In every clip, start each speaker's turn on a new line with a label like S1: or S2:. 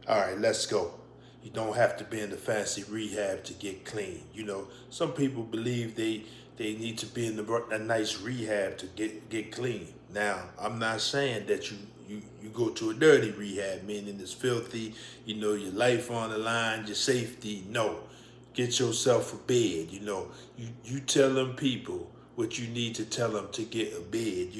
S1: All right, let's go. You don't have to be in the fancy rehab to get clean. Some people believe they need to be in a nice rehab to get clean. Now, I'm not saying that you go to a dirty rehab, meaning it's filthy, your life on the line, your safety. No. Get yourself a bed. You tell them people what you need to tell them to get a bed.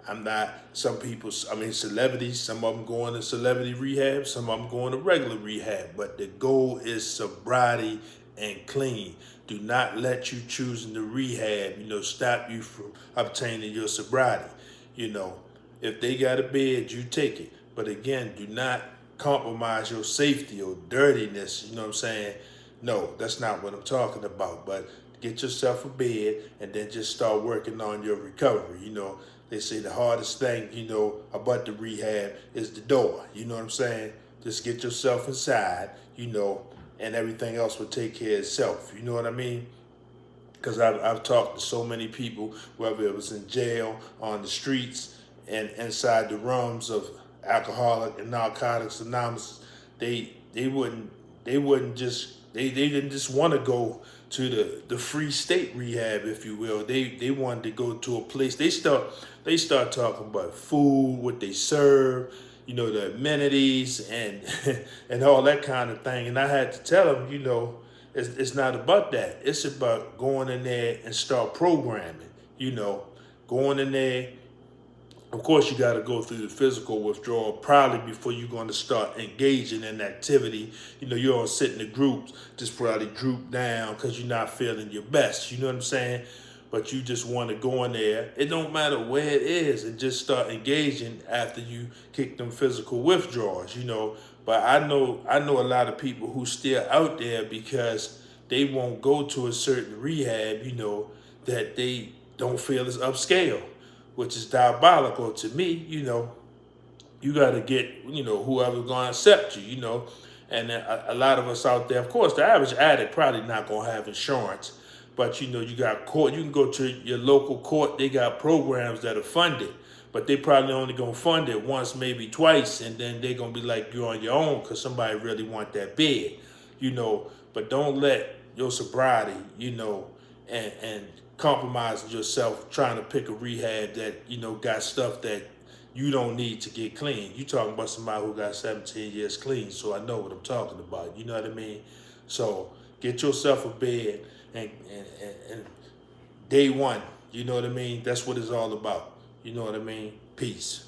S1: I'm not, some people, I mean, celebrities, some of them going to celebrity rehab, some of them going to regular rehab, but the goal is sobriety and clean. Do not let you choosing the rehab, stop you from obtaining your sobriety. You know, if they got a bed, you take it. But again, do not compromise your safety or dirtiness, you know what I'm saying? No, that's not what I'm talking about. But get yourself a bed and then just start working on your recovery. They say the hardest thing, about the rehab is the door. You know what I'm saying? Just get yourself inside, and everything else will take care of itself. You know what I mean? Because I've talked to so many people, whether it was in jail, on the streets, and inside the rooms of Alcoholic and Narcotics Anonymous. They didn't just want to go to the free state rehab, if you will. They wanted to go to a place. They start talking about food, what they serve, the amenities and and all that kind of thing. And I had to tell them, it's not about that. It's about going in there and start programming. Going in there. Of course, you got to go through the physical withdrawal probably before you're going to start engaging in activity. You don't sit in the groups, just probably droop down because you're not feeling your best. You know what I'm saying? But you just want to go in there. It don't matter where it is, and just start engaging after you kick them physical withdrawals. But I know a lot of people who still out there because they won't go to a certain rehab. That they don't feel is upscale, which is diabolical to me. You got to get, whoever's going to accept you, And a lot of us out there, of course, the average addict probably not going to have insurance. But, you got court. You can go to your local court. They got programs that are funded. But they probably only going to fund it once, maybe twice. And then they're going to be like, you're on your own because somebody really want that bed. But don't let your sobriety, and compromising yourself trying to pick a rehab that, got stuff that you don't need to get clean. You talking about somebody who got 17 years clean, so I know what I'm talking about. You know what I mean? So get yourself a bed and day one, you know what I mean? That's what it's all about. You know what I mean? Peace.